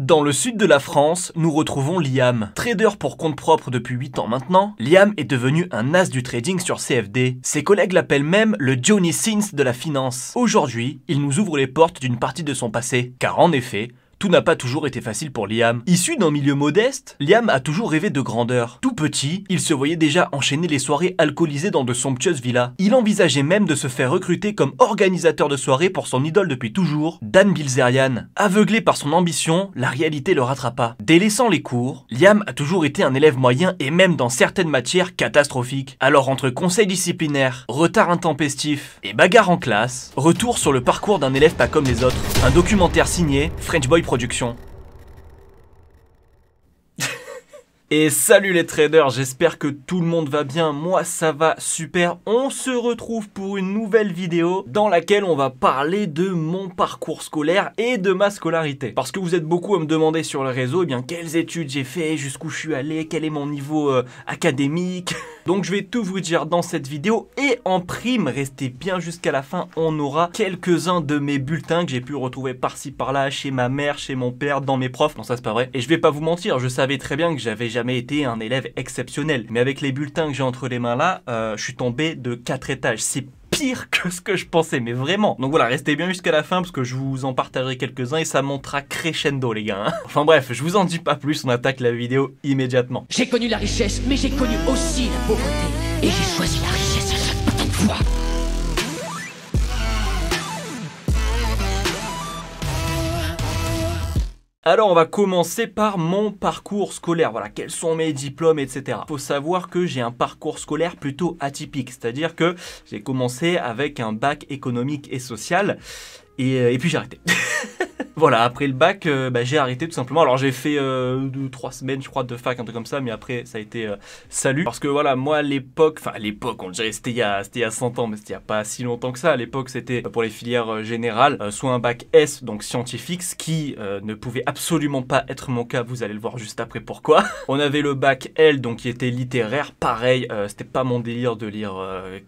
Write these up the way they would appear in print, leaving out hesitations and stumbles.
Dans le sud de la France, nous retrouvons Liam. Trader pour compte propre depuis 8 ans maintenant, Liam est devenu un as du trading sur CFD. Ses collègues l'appellent même le Johnny Sins de la finance. Aujourd'hui, il nous ouvre les portes d'une partie de son passé. Car en effet, tout n'a pas toujours été facile pour Liam. Issu d'un milieu modeste, Liam a toujours rêvé de grandeur. Tout petit, il se voyait déjà enchaîner les soirées alcoolisées dans de somptueuses villas. Il envisageait même de se faire recruter comme organisateur de soirées pour son idole depuis toujours, Dan Bilzerian. Aveuglé par son ambition, la réalité le rattrapa. Délaissant les cours, Liam a toujours été un élève moyen et même dans certaines matières catastrophiques. Alors entre conseils disciplinaires, retard intempestif et bagarre en classe, retour sur le parcours d'un élève pas comme les autres. Un documentaire signé French Boy Production. Et salut les traders, j'espère que tout le monde va bien, moi ça va super. On se retrouve pour une nouvelle vidéo dans laquelle on va parler de mon parcours scolaire et de ma scolarité. Parce que vous êtes beaucoup à me demander sur le réseau, eh bien quelles études j'ai fait, jusqu'où je suis allé, quel est mon niveau académique. Donc je vais tout vous dire dans cette vidéo et en prime, restez bien jusqu'à la fin, on aura quelques-uns de mes bulletins que j'ai pu retrouver par-ci par-là, chez ma mère, chez mon père, dans mes profs. Non ça c'est pas vrai. Et je vais pas vous mentir, je savais très bien que j'avais jamais été un élève exceptionnel. Mais avec les bulletins que j'ai entre les mains là, je suis tombé de 4 étages. C'est pire que ce que je pensais, mais vraiment. Donc voilà, restez bien jusqu'à la fin parce que je vous en partagerai quelques-uns et ça montera crescendo les gars. Enfin bref, je vous en dis pas plus, on attaque la vidéo immédiatement. J'ai connu la richesse, mais j'ai connu aussi la pauvreté. Et j'ai choisi la richesse à chaque putain de fois. Alors on va commencer par mon parcours scolaire, voilà, quels sont mes diplômes, etc. Faut savoir que j'ai un parcours scolaire plutôt atypique, c'est-à-dire que j'ai commencé avec un bac économique et social, et puis j'ai arrêté. Voilà, après le bac, j'ai arrêté tout simplement. Alors j'ai fait 2-3 semaines, je crois, de fac, un truc comme ça, mais après ça a été salut. Parce que voilà, moi à l'époque, on dirait c'était il y a 100 ans, mais c'était il y a pas si longtemps que ça. À l'époque, c'était pour les filières générales, soit un bac S, donc scientifique, ce qui ne pouvait absolument pas être mon cas. Vous allez le voir juste après pourquoi. On avait le bac L, donc qui était littéraire. Pareil, c'était pas mon délire de lire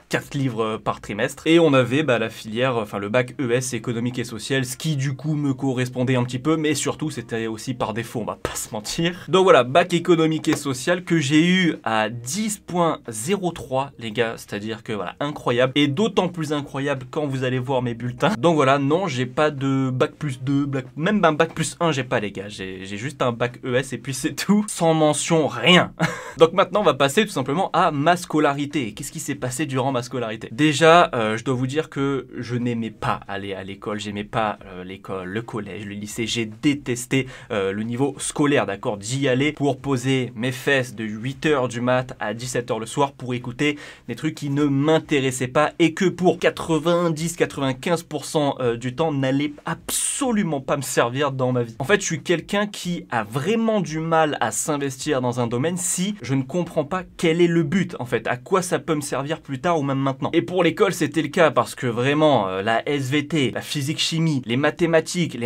4 livres par trimestre. Et on avait la filière, le bac ES, économique et social, ce qui du coup me correspondait un petit peu, mais surtout c'était aussi par défaut, on va pas se mentir. Donc voilà, bac économique et social que j'ai eu à 10.03 les gars, c'est-à-dire que voilà, incroyable, et d'autant plus incroyable quand vous allez voir mes bulletins. Donc voilà, non, j'ai pas de bac plus 2, même un bac plus 1, j'ai pas les gars, j'ai juste un bac ES et puis c'est tout, sans mention, rien. Donc maintenant on va passer tout simplement à ma scolarité. Qu'est-ce qui s'est passé durant ma scolarité? Déjà, je dois vous dire que je n'aimais pas aller à l'école, j'aimais pas l'école, le collège, le lycée, j'ai détesté le niveau scolaire, d'accord, d'y aller pour poser mes fesses de 8h du mat à 17h le soir pour écouter des trucs qui ne m'intéressaient pas et que pour 90-95% du temps n'allaient absolument pas me servir dans ma vie. En fait, je suis quelqu'un qui a vraiment du mal à s'investir dans un domaine si je ne comprends pas quel est le but, en fait, à quoi ça peut me servir plus tard ou même maintenant. Et pour l'école, c'était le cas parce que vraiment, la SVT, la physique-chimie, les mathématiques,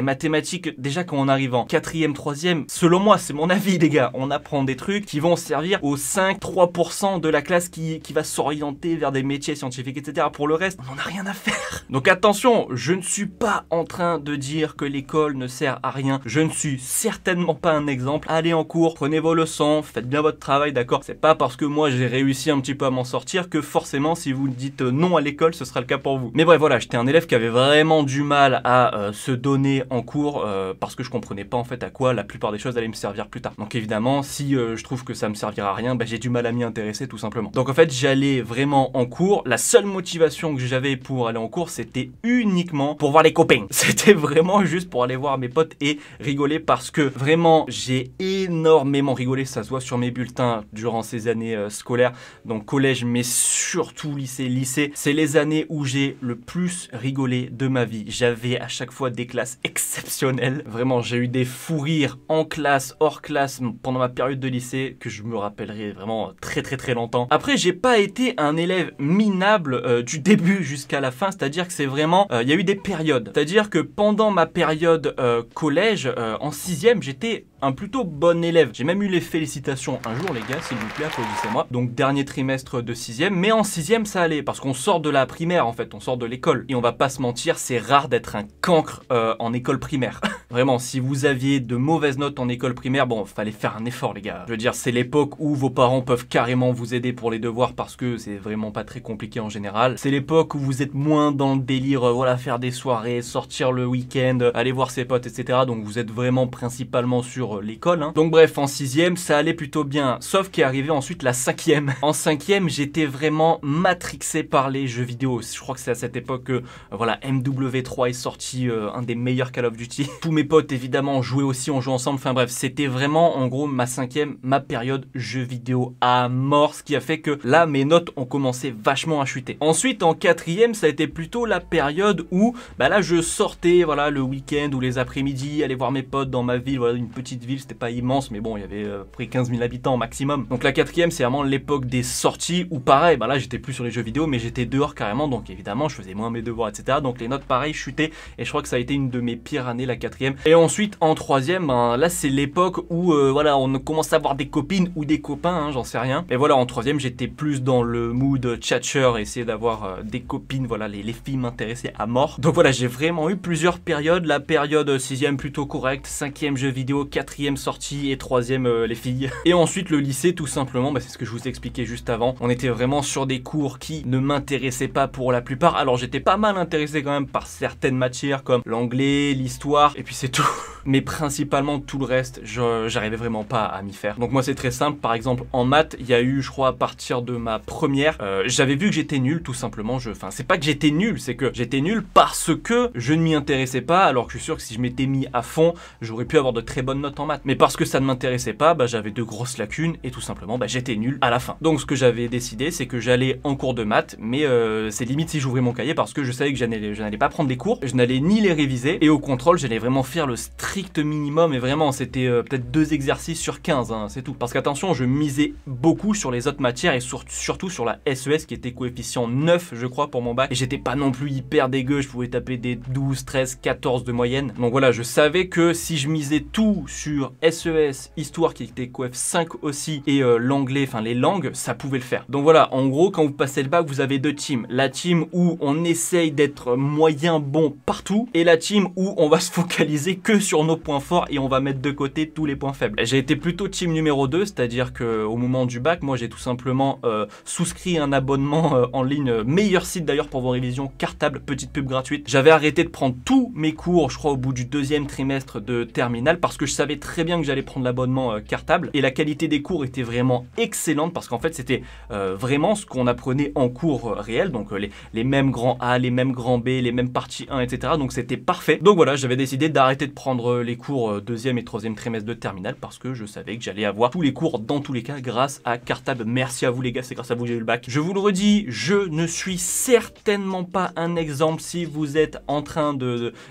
déjà quand on arrive en 4e, 3e, selon moi, c'est mon avis les gars, on apprend des trucs qui vont servir aux 5-3% de la classe qui va s'orienter vers des métiers scientifiques, etc. Pour le reste, on n'en a rien à faire. Donc attention, je ne suis pas en train de dire que l'école ne sert à rien. Je ne suis certainement pas un exemple. Allez en cours, prenez vos leçons, faites bien votre travail, d'accord? C'est pas parce que moi j'ai réussi un petit peu à m'en sortir que forcément si vous dites non à l'école, ce sera le cas pour vous. Mais bref, voilà, j'étais un élève qui avait vraiment du mal à se donner en cours parce que je comprenais pas en fait à quoi la plupart des choses allaient me servir plus tard. Donc évidemment, si je trouve que ça me servira à rien, j'ai du mal à m'y intéresser tout simplement. Donc en fait, j'allais vraiment en cours. La seule motivation que j'avais pour aller en cours, c'était uniquement pour voir les copains. C'était vraiment juste pour aller voir mes potes et rigoler parce que vraiment, j'ai énormément rigolé. Ça se voit sur mes bulletins durant ces années scolaires. Donc collège, mais surtout lycée. C'est les années où j'ai le plus rigolé de ma vie. J'avais à chaque fois des classes exceptionnelles. Vraiment, j'ai eu des fous rires en classe, hors classe, pendant ma période de lycée, que je me rappellerai vraiment très longtemps. Après, j'ai pas été un élève minable du début jusqu'à la fin, c'est-à-dire que c'est vraiment, il y a eu des périodes. C'est-à-dire que pendant ma période collège, en 6e, j'étais un plutôt bon élève. J'ai même eu les félicitations un jour les gars, s'il vous plaît, applaudissez-moi. Donc dernier trimestre de 6e, mais en 6e ça allait, parce qu'on sort de la primaire en fait, on sort de l'école. Et on va pas se mentir, c'est rare d'être un cancre en école école primaire. Vraiment, si vous aviez de mauvaises notes en école primaire, bon, fallait faire un effort les gars. Je veux dire, c'est l'époque où vos parents peuvent carrément vous aider pour les devoirs parce que c'est vraiment pas très compliqué en général. C'est l'époque où vous êtes moins dans le délire, voilà, faire des soirées, sortir le week-end, aller voir ses potes, etc. Donc vous êtes vraiment principalement sur l'école. Hein. Donc bref, en 6e, ça allait plutôt bien. Sauf qu'est arrivé ensuite la 5e. En 5e, j'étais vraiment matrixé par les jeux vidéo. Je crois que c'est à cette époque que, voilà, MW3 est sorti, un des meilleurs Call of Duty. Tous mes potes, évidemment, jouaient aussi, on jouait ensemble. Enfin bref, c'était vraiment, en gros, ma 5e, ma période jeux vidéo à mort. Ce qui a fait que là, mes notes ont commencé vachement à chuter. Ensuite, en 4e, ça a été plutôt la période où, bah là, je sortais, voilà, le week-end ou les après-midi, aller voir mes potes dans ma ville, voilà, une petite ville, c'était pas immense, mais bon, il y avait près 15 000 habitants au maximum. Donc la 4e, c'est vraiment l'époque des sorties où pareil, bah là, j'étais plus sur les jeux vidéo, mais j'étais dehors carrément, donc évidemment, je faisais moins mes devoirs, etc. Donc les notes, pareil, chutaient, et je crois que ça a été une de mes pires années, la 4e. Et ensuite, en 3e, ben, là, c'est l'époque où, voilà, on commence à avoir des copines ou des copains, hein, j'en sais rien. Et voilà, en 3e, j'étais plus dans le mood tchatcher, essayer d'avoir des copines, voilà, les filles m'intéressaient à mort. Donc voilà, j'ai vraiment eu plusieurs périodes. La période 6e plutôt correcte, 5e jeux vidéo, 4e sortie et 3e les filles. Et ensuite le lycée tout simplement, bah, c'est ce que je vous expliquais juste avant. On était vraiment sur des cours qui ne m'intéressaient pas pour la plupart. Alors j'étais pas mal intéressé quand même par certaines matières comme l'anglais, l'histoire et puis c'est tout. Mais principalement tout le reste, j'arrivais vraiment pas à m'y faire. Donc moi c'est très simple, par exemple en maths, il y a eu je crois à partir de ma première, j'avais vu que j'étais nul tout simplement. Enfin c'est pas que j'étais nul, c'est que j'étais nul parce que je ne m'y intéressais pas, alors que je suis sûr que si je m'étais mis à fond, j'aurais pu avoir de très bonnes notes en maths. Mais parce que ça ne m'intéressait pas, bah, j'avais de grosses lacunes et tout simplement bah, j'étais nul à la fin. Donc ce que j'avais décidé, c'est que j'allais en cours de maths, mais c'est limite si j'ouvrais mon cahier parce que je savais que je n'allais pas prendre des cours, je n'allais ni les réviser et au contrôle, j'allais vraiment faire le strict minimum et vraiment c'était peut-être 2 exercices sur 15, hein, c'est tout. Parce qu'attention, je misais beaucoup sur les autres matières et surtout sur la SES qui était coefficient 9 je crois pour mon bac et j'étais pas non plus hyper dégueu, je pouvais taper des 12, 13, 14 de moyenne. Donc voilà, je savais que si je misais tout sur SES, histoire qui était coef 5 aussi et l'anglais, enfin les langues, ça pouvait le faire. Donc voilà, en gros, quand vous passez le bac, vous avez 2 teams. La team où on essaye d'être moyen bon partout et la team où on va se focaliser que sur nos points forts et on va mettre de côté tous les points faibles. J'ai été plutôt team numéro 2, c'est-à-dire qu'au moment du bac, moi j'ai tout simplement souscrit un abonnement en ligne, meilleur site d'ailleurs pour vos révisions, Cartable, petite pub gratuite. J'avais arrêté de prendre tous mes cours, je crois au bout du 2e trimestre de terminale parce que je savais très bien que j'allais prendre l'abonnement Cartable et la qualité des cours était vraiment excellente parce qu'en fait c'était vraiment ce qu'on apprenait en cours réel, donc les mêmes grands A, les mêmes grands B, les mêmes parties 1, etc. Donc c'était parfait. Donc voilà, j'avais décidé d'arrêter de prendre les cours 2e et 3e trimestre de terminale parce que je savais que j'allais avoir tous les cours dans tous les cas grâce à Cartable. Merci à vous les gars, c'est grâce à vous que j'ai eu le bac. Je vous le redis, je ne suis certainement pas un exemple si vous êtes en train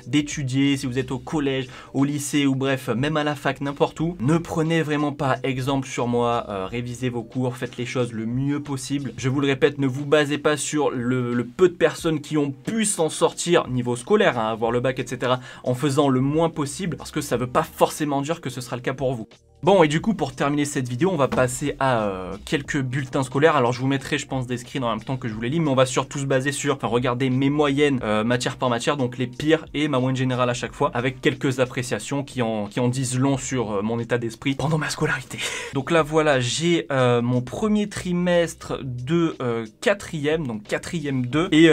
d'étudier, si vous êtes au collège, au lycée ou bref, même à la fac, n'importe où. Ne prenez vraiment pas exemple sur moi, révisez vos cours, faites les choses le mieux possible. Je vous le répète, ne vous basez pas sur le peu de personnes qui ont pu s'en sortir niveau scolaire, hein, avoir le bac, etc. en faisant le moins possible parce que ça veut pas forcément dire que ce sera le cas pour vous. Bon, et du coup, pour terminer cette vidéo, on va passer à quelques bulletins scolaires. Alors, je vous mettrai, je pense, des screens en même temps que je vous les lis, mais on va surtout se baser sur, enfin, regarder mes moyennes matière par matière, donc les pires et ma moyenne générale à chaque fois, avec quelques appréciations qui en disent long sur mon état d'esprit pendant ma scolarité. Donc là, voilà, j'ai mon premier trimestre de 4e, donc 4e 2, et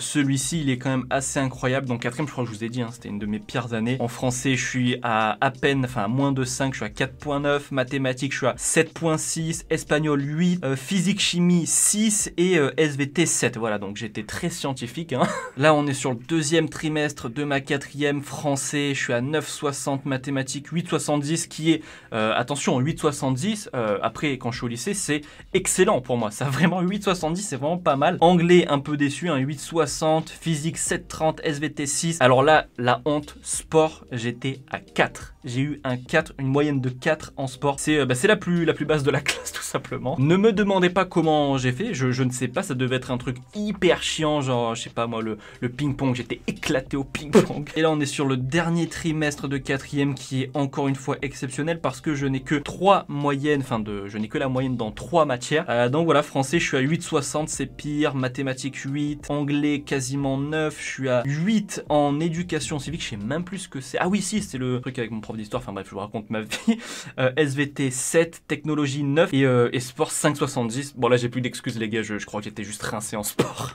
celui-ci, il est quand même assez incroyable. Donc 4e, je crois que je vous ai dit, hein, c'était une de mes pires années. En français, je suis à peine, enfin, à moins de 5, je suis à 4.9, mathématiques je suis à 7.6, espagnol 8, physique chimie 6 et SVT 7. Voilà, donc j'étais très scientifique, hein. Là on est sur le 2e trimestre de ma 4e, français je suis à 9.60, mathématiques 8.70 qui est, attention 8.70, après quand je suis au lycée c'est excellent pour moi, ça vraiment 8.70 c'est vraiment pas mal. Anglais un peu déçu, hein, 8.60, physique 7.30, SVT 6. Alors là la honte, sport j'étais à 4. J'ai eu un 4, une moyenne de 4 en sport. C'est la plus basse de la classe tout simplement. Ne me demandez pas comment j'ai fait, je ne sais pas, ça devait être un truc hyper chiant, genre je sais pas moi, le ping-pong, j'étais éclaté au ping-pong. Et là on est sur le dernier trimestre de 4e qui est encore une fois exceptionnel parce que je n'ai que 3 moyennes, je n'ai que la moyenne dans 3 matières. Donc voilà, français je suis à 8,60, c'est pire, mathématiques 8, anglais quasiment 9, je suis à 8 en éducation civique, je sais même plus ce que c'est. Ah oui si, c'est le truc avec mon prof d'histoire, enfin bref, je vous raconte ma vie. SVT 7, technologie 9 et sport 5,70. Bon là j'ai plus d'excuses les gars, je crois que j'étais juste rincé en sport.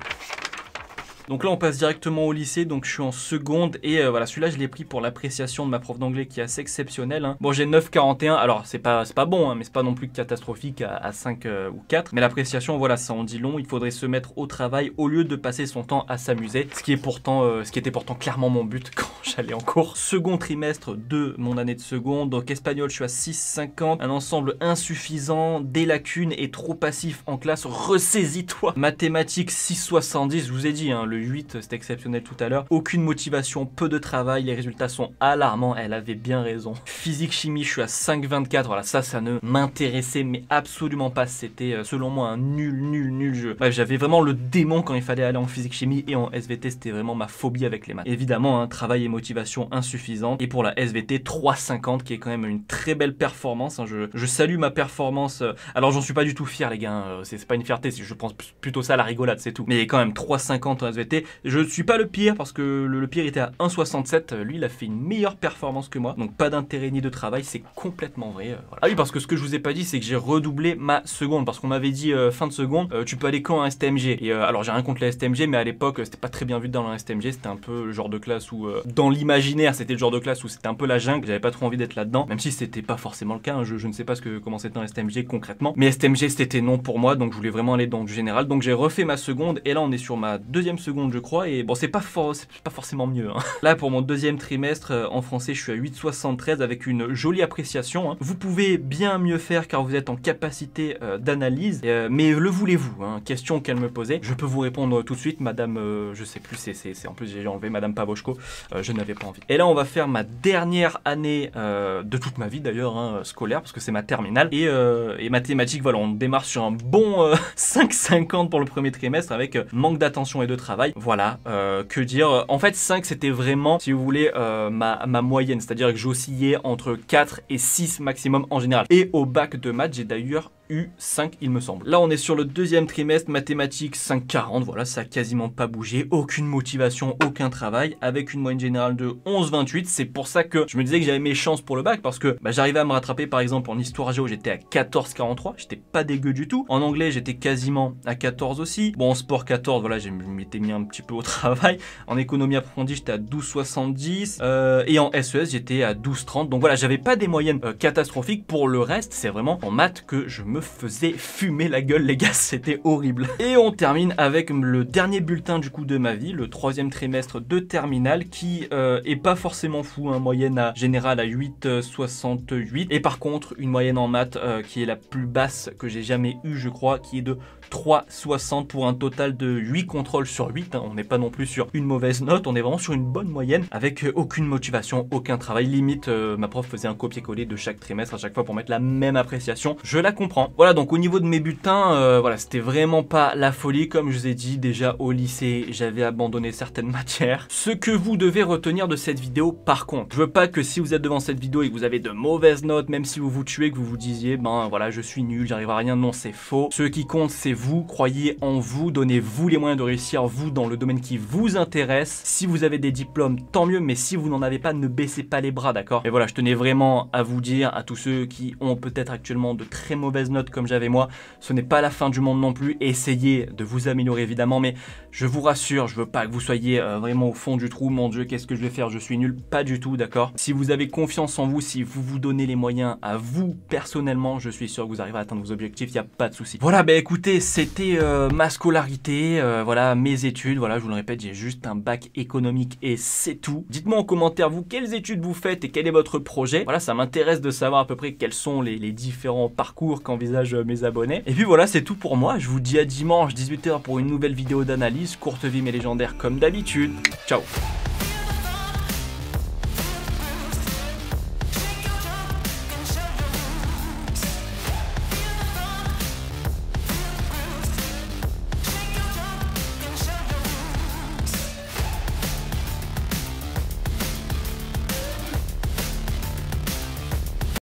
Donc là on passe directement au lycée, donc je suis en seconde et voilà, celui-là je l'ai pris pour l'appréciation de ma prof d'anglais qui est assez exceptionnelle. Hein. Bon j'ai 9,41, alors c'est pas bon, hein, mais c'est pas non plus catastrophique à 5 ou 4. Mais l'appréciation, voilà, ça en dit long, il faudrait se mettre au travail au lieu de passer son temps à s'amuser, ce qui était pourtant clairement mon but quand j'allais en cours. Second trimestre de mon année de seconde, donc espagnol je suis à 6,50, un ensemble insuffisant, des lacunes et trop passif en classe, ressaisis-toi. Mathématiques 6,70, je vous ai dit, hein, le 8 c'était exceptionnel tout à l'heure, aucune motivation, peu de travail, les résultats sont alarmants, elle avait bien raison. Physique chimie je suis à 5,24, voilà, ça ne m'intéressait mais absolument pas, c'était selon moi un nul jeu. Bref, j'avais vraiment le démon quand il fallait aller en physique chimie et en SVT c'était vraiment ma phobie avec les maths. Évidemment, hein, travail et motivation insuffisante, et pour la SVT 3,50 qui est quand même une très belle performance, hein. Je salue ma performance, alors j'en suis pas du tout fier les gars, hein. C'est pas une fierté, je pense plutôt ça à la rigolade, c'est tout, mais quand même 3,50 en SVT. Je ne suis pas le pire parce que le pire était à 1,67. Lui, il a fait une meilleure performance que moi. Donc pas d'intérêt ni de travail, c'est complètement vrai. Voilà. Ah oui, parce que ce que je vous ai pas dit, c'est que j'ai redoublé ma seconde. Parce qu'on m'avait dit fin de seconde, tu peux aller quand à un STMG. Et alors j'ai rien contre la STMG, mais à l'époque, c'était pas très bien vu dans la STMG. C'était un peu le genre de classe où, dans l'imaginaire, c'était le genre de classe où c'était un peu la jungle. J'avais pas trop envie d'être là-dedans, même si c'était pas forcément le cas. Hein. Je ne sais pas comment c'était un STMG concrètement. Mais STMG, c'était non pour moi. Donc je voulais vraiment aller dans du général. Donc j'ai refait ma seconde. Et là, on est sur ma deuxième seconde, je crois, et bon c'est pas forcément mieux, hein. Là pour mon deuxième trimestre en français je suis à 8,73 avec une jolie appréciation, hein. Vous pouvez bien mieux faire car vous êtes en capacité d'analyse, mais le voulez-vous, hein? Question qu'elle me posait, je peux vous répondre tout de suite madame, je sais plus, c'est en plus j'ai enlevé madame Pavoshko, je n'avais pas envie. Et là on va faire ma dernière année de toute ma vie d'ailleurs, hein, scolaire, parce que c'est ma terminale, et mathématiques, voilà, on démarre sur un bon 5,50 pour le premier trimestre avec manque d'attention et de travail. Voilà, que dire, en fait 5 c'était vraiment, si vous voulez, ma moyenne, c'est-à-dire que j'oscillais entre 4 et 6 maximum en général. Et au bac de maths, j'ai d'ailleurs eu 5 il me semble. Là on est sur le deuxième trimestre, mathématiques 5,40, voilà, ça a quasiment pas bougé, aucune motivation, aucun travail, avec une moyenne générale de 11,28. C'est pour ça que je me disais que j'avais mes chances pour le bac, parce que j'arrivais à me rattraper. Par exemple en histoire géo j'étais à 14,43, j'étais pas dégueu du tout. En anglais j'étais quasiment à 14 aussi. Bon en sport 14, voilà, je m'étais mis un petit peu au travail. En économie approfondie j'étais à 12,70 et en SES j'étais à 12,30. Donc voilà, j'avais pas des moyennes catastrophiques. Pour le reste c'est vraiment en maths que je me faisais fumer la gueule les gars, c'était horrible. Et on termine avec le dernier bulletin du coup de ma vie, le troisième trimestre de terminale, qui est pas forcément fou, hein, moyenne générale à 8,68, et par contre une moyenne en maths qui est la plus basse que j'ai jamais eue je crois, qui est de 3,60 pour un total de 8 contrôles sur 8, hein. On n'est pas non plus sur une mauvaise note, on est vraiment sur une bonne moyenne avec aucune motivation, aucun travail, limite ma prof faisait un copier-coller de chaque trimestre à chaque fois pour mettre la même appréciation, je la comprends. Voilà, donc au niveau de mes bulletins, voilà, c'était vraiment pas la folie. Comme je vous ai dit, déjà au lycée j'avais abandonné certaines matières. Ce que vous devez retenir de cette vidéo par contre, je veux pas que si vous êtes devant cette vidéo et que vous avez de mauvaises notes, même si vous vous tuez, que vous vous disiez ben voilà je suis nul, j'arrive à rien, non c'est faux. Ce qui compte c'est vous, croyez en vous, donnez-vous les moyens de réussir vous dans le domaine qui vous intéresse. Si vous avez des diplômes, tant mieux, mais si vous n'en avez pas, ne baissez pas les bras, d'accord? Et voilà, je tenais vraiment à vous dire, à tous ceux qui ont peut-être actuellement de très mauvaises notes comme j'avais moi, ce n'est pas la fin du monde non plus, essayez de vous améliorer évidemment, mais je vous rassure, je veux pas que vous soyez vraiment au fond du trou, mon Dieu, qu'est-ce que je vais faire, je suis nul, pas du tout, d'accord? Si vous avez confiance en vous, si vous vous donnez les moyens à vous personnellement, je suis sûr que vous arriverez à atteindre vos objectifs, il n'y a pas de souci. Voilà, bah écoutez, c'était ma scolarité, voilà, mes études, voilà, je vous le répète, j'ai juste un bac économique et c'est tout. Dites-moi en commentaire, vous, quelles études vous faites et quel est votre projet? Voilà, ça m'intéresse de savoir à peu près quels sont les différents parcours qu'envisagent mes abonnés. Et puis voilà, c'est tout pour moi, je vous dis à dimanche 18 h pour une nouvelle vidéo d'analyse, courte vie mais légendaire comme d'habitude. Ciao!